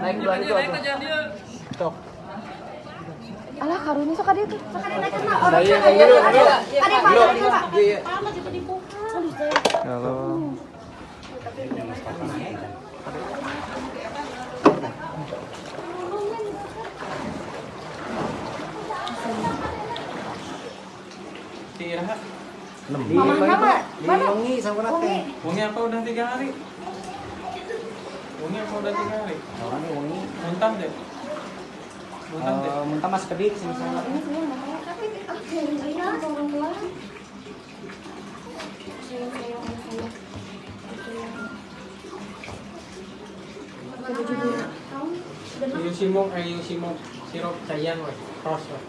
Naik dulu itu. Tok. Alah karunya sok dia tuh. Sok dia naik kenal. Saya Ada Pak. Iya. Halo. Iraha. Mama. Mana? Wangi sama nate. Wangi apa udah 3 hari? Wangi apa udah 3 hari? Orangnya wangi. Muntah deh. Muntah deh. Muntah mas kediri sini sana. Ini sebenarnya makanya tapi aku sayang orang tua. Yung simong sirop cairan weh, tos weh.